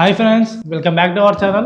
Hi friends, welcome back to our channel.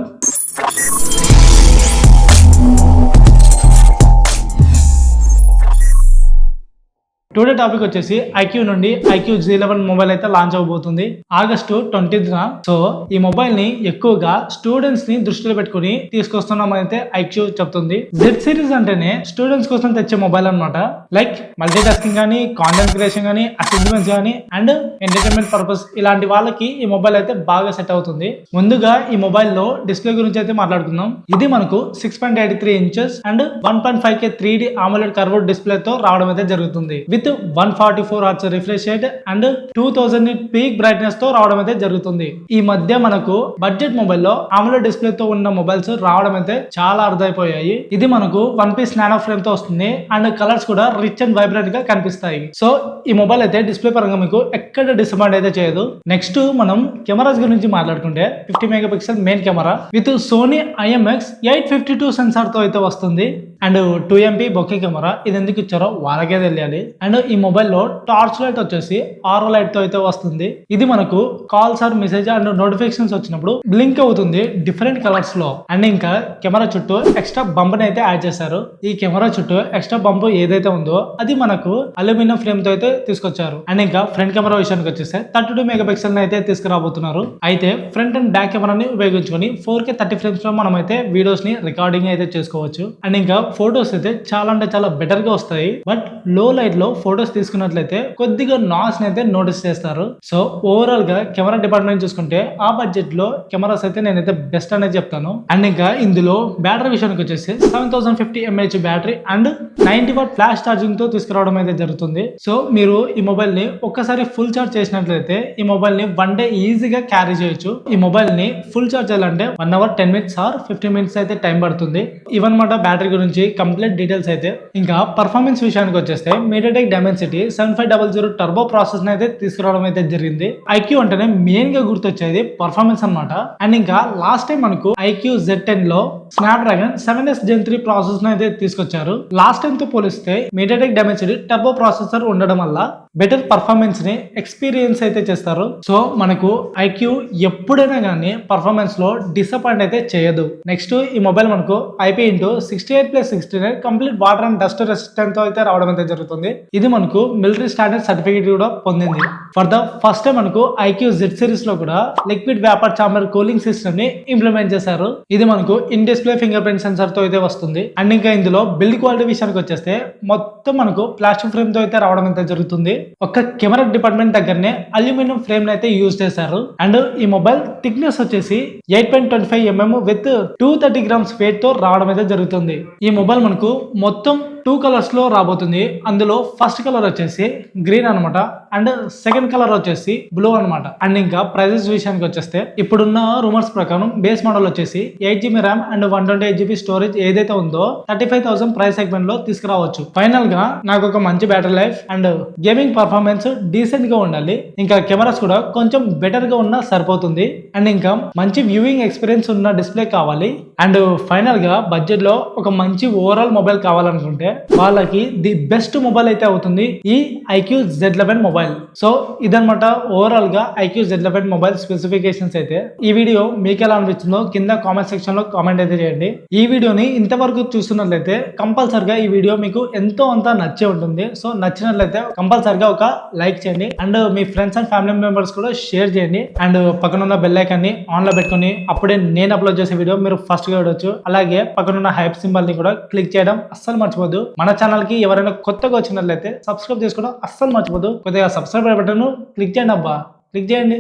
Today topic వచ్చేసి IQ నుండి IQ G11 mobile అయితే launch అవబోతుంది August 20th. So ఈ mobile ని ఎక్కువగా స్టూడెంట్స్ ని దృష్టిలో పెట్టుకుని తీసుకొస్తున్నామని అయితే ఐక్యూ చెప్తుంది. Z సిరీస్ అంటేనే స్టూడెంట్స్ కోసం తెచ్చే మొబైల్ అన్నమాట. లైక్ మల్టీ టాస్కింగ్ కానీ, కాంటెంట్ క్రియేషన్ కానీ, అసైన్మెంట్స్ కానీ అండ్ ఎంటర్టైన్మెంట్ పర్పస్ ఇలాంటి వాళ్ళకి ఈ మొబైల్ అయితే బాగా సెట్ అవుతుంది. ముందుగా ఈ మొబైల్ లో డిస్ప్లే గురించి అయితే మాట్లాడుకుందాం. ఇది మనకు 6.83 inches and 1.5K 3D AMOLED curved display తో రావడం అయితే జరుగుతుంది. 144 Hz refresh rate and 2000 nit peak brightness తో రావడం అయితే జరుగుతుంది. ఈ మధ్య మనకు బడ్జెట్ మొబైల్లో AMOLED డిస్ప్లే తో ఉన్న మొబైల్స్ రావడం అయితే చాలా అరుదైపోయాయి. ఇది మనకు 1 piece నానో ఫ్రేమ్ తో వస్తుంది అండ్ కలర్స్ కూడా రిచ్ అండ్ వైబ్రెంట్ గా కనిపిస్తాయి. సో ఈ మొబైల్ అయితే డిస్ప్లే పరంగా మీకు ఎక్కడ డిసప్పాయింట్ అయితే చేయదు. నెక్స్ట్ మనం కెమెరాస్ గురించి మాట్లాడుకుంటే 50 megapixel main camera with Sony IMX 852 sensor తో అయితే వస్తుంది అండ్ 2MP బొకే కెమెరా. ఇది ఎందుకు ఇచ్చారో వాళ్ళకే తెలియాలి. అండ్ ఈ మొబైల్లో టార్చ్ లైట్ వచ్చేసి ఆరో లైట్ తో అయితే వస్తుంది. ఇది మనకు calls or message and notifications వచ్చినప్పుడు బ్లింక్ అవుతుంది డిఫరెంట్ కలర్స్ లో. అండ్ ఇంకా కెమెరా చుట్టూ ఎక్స్ట్రా బంప్ అయితే యాడ్ చేశారు. ఈ కెమెరా చుట్టూ ఎక్స్ట్రా బంప్ ఏదైతే ఉందో అది మనకు అల్యూమినియం ఫ్రేమ్ తో అయితే తీసుకొచ్చారు. అండ్ ఇంకా ఫ్రంట్ కెమెరా విషయానికి వచ్చేస్తే 32 మెగాపిక్సెల్ అయితే తీసుకురాబోతున్నారు. అయితే ఫ్రంట్ అండ్ బ్యాక్ కెమెరాని ఉపయోగించుకొని 4K 30 ఫ్రేమ్స్ లో మనం అయితే వీడియోస్ ని రికార్డింగ్ అయితే చేసుకోవచ్చు. అండ్ ఇంకా ఫొటోస్ అయితే చాలా అంటే చాలా బెటర్ గా వస్తాయి. బట్ లో లైట్ లో ఫొటోస్ తీసుకున్నట్లయితే కొద్దిగా నాయిస్ అయితే నోటీస్ చేస్తారు. సో ఓవరాల్ గా కెమెరా డిపార్ట్మెంట్ చూసుకుంటే ఆ బడ్జెట్ లో కెమెరాస్ అయితే నేనైతే బెస్ట్ అనేది చెప్తాను. అండ్ ఇంకా ఇందులో బ్యాటరీ విషయానికి వచ్చేసి 7050 mAh battery and 90 what flash charging తో తీసుకురావడం అయితే జరుగుతుంది. సో మీరు ఈ మొబైల్ ని ఒక్కసారి ఫుల్ ఛార్జ్ చేసినట్లయితే ఈ మొబైల్ ని 1 డే ఈజీగా క్యారీ చేయొచ్చు. ఈ మొబైల్ ని ఫుల్ ఛార్జ్ చేయాలంటే 1 hour 10 minutes ఆర్ 15 minutes అయితే టైం పడుతుంది. ఇవన్నమాట బ్యాటరీ గురించి కంప్లీట్ డీటెయిల్స్ అయితే. ఇంకా పర్ఫార్మెన్స్ విషయానికి వచ్చేస్తే MediaTek Dimensity 7500 టర్బో ప్రాసెస్ అయితే తీసుకురావడం అయితే జరిగింది. ఐక్యూ అంటేనే మెయిన్ గా గుర్తొచ్చేది పర్ఫార్మెన్స్ అన్నమాట. అండ్ ఇంకా లాస్ట్ టైం మనకు ఐక్యూ Z10 లో స్నాప్డ్రాగన్ 7S Gen 3 ప్రాసెస్ అయితే తీసుకొచ్చారు. లాస్ట్ టైం తో పోలిస్తే MediaTek Dimensity టర్బో ప్రాసెసర్ ఉండడం వల్ల బెటర్ పర్ఫార్మెన్స్ ని ఎక్స్పీరియన్స్ అయితే చేస్తారు. సో మనకు ఐక్యూ ఎప్పుడైనా కానీ పర్ఫార్మెన్స్ లో డిసప్పాయింట్ అయితే చేయదు. నెక్స్ట్ ఈ మొబైల్ మనకు IP/68+69 complete water and dust resistant తో అయితే రావడం అయితే జరుగుతుంది. ఇది మనకు మిలిటరీ స్టాండర్డ్ సర్టిఫికేట్ కూడా పొందింది. ఫర్ ద ఫస్ట్ టైం మనకు ఐక్యూ Z సిరీస్ లో కూడా liquid vapour chamber cooling system ని ఇంప్లిమెంట్ చేశారు. ఇది మనకు in display finger print censor తో అయితే వస్తుంది. అండ్ ఇంకా ఇందులో బిల్డ్ క్వాలిటీ విషయానికి వచ్చేస్తే మొత్తం మనకు ప్లాస్టిక్ ఫ్రేమ్ తో అయితే రావడం అయితే జరుగుతుంది. ఒక కెమెరా డిపార్ట్మెంట్ దగ్గరనే అల్యూమినియం ఫ్రేమ్ అయితే యూజ్ చేశారు. అండ్ ఈ మొబైల్ థిక్నెస్ వచ్చేసి 8.25 mm విత్ 230 grams వెయిట్ తో రావడం అయితే జరుగుతుంది. ఈ మొబైల్ మనకు మొత్తం 2 కలర్స్ లో రాబోతుంది. అందులో ఫస్ట్ కలర్ వచ్చేసి గ్రీన్ అనమాట అండ్ సెకండ్ కలర్ వచ్చేసి బ్లూ అనమాట. అండ్ ఇంకా ప్రైజెస్ విషయానికి వచ్చేస్తే ఇప్పుడున్న రూమర్స్ ప్రకారం బేస్ మోడల్ వచ్చేసి 8GB RAM and 128GB storage ఏదైతే ఉందో 35,000 ప్రైస్ సెగ్మెంట్ లో తీసుకురావచ్చు. ఫైనల్ గా నాకు ఒక మంచి battery life and gaming performance decent గా ఉండాలి. ఇంకా కెమెరాస్ కూడా కొంచెం బెటర్ గా ఉన్నా సరిపోతుంది. అండ్ ఇంకా మంచి వ్యూయింగ్ ఎక్స్పీరియన్స్ ఉన్న డిస్ప్లే కావాలి. అండ్ ఫైనల్ గా బడ్జెట్ లో ఒక మంచి ఓవరాల్ మొబైల్ కావాలనుకుంటే వాళ్ళకి ది బెస్ట్ మొబైల్ అయితే అవుతుంది ఈ ఐక్యూ Z11 మొబైల్. సో ఇదన్నమాట ఓవరాల్ గా ఐక్యూ Z11 మొబైల్ స్పెసిఫికేషన్స్ అయితే. ఈ వీడియో మీకు ఎలా అనిపించిందో కింద కామెంట్ సెక్షన్ లో కామెంట్ అయితే చేయండి. ఈ వీడియోని ఇంతవరకు చూస్తున్నట్లయితే కంపల్సరిగా ఈ వీడియో మీకు ఎంతో అంత నచ్చే ఉంటుంది. సో నచ్చినట్లయితే కంపల్సరిగా ఒక లైక్ చేయండి and me friends and family members కూడా షేర్ చేయండి. అండ్ పక్కన ఉన్న బెల్ ఐకాన్ ని ఆన్ లో పెట్టుకుని అప్పుడే నేను అప్లోడ్ చేసే వీడియో మీరు ఫస్ట్ గా చూడొచ్చు. అలాగే పక్కన ఉన్న హైప్ సింబల్ ని కూడా క్లిక్ చేయడం అస్సలు మర్చిపోద్దు. మన ఛానల్ కి ఎవరైనా కొత్తగా వచ్చినట్లయితే సబ్స్క్రైబ్ చేసుకోవడం అస్సలు మర్చిపోద్దు. కొద్దిగా సబ్స్క్రైబ్ బటన్ క్లిక్ చేయండి అబ్బా, క్లిక్ చేయండి.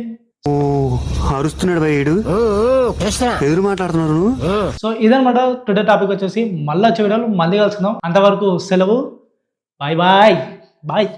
అరుస్తున్నాడు ఎదురు మాట్లాడుతున్నారు. సో ఇదన్నమాట టుడే టాపిక్ వచ్చేసి. మళ్ళీ వచ్చే వీడియోలు మళ్ళీ కలుసుకుందాం. అంతవరకు సెలవు. Bye bye bye.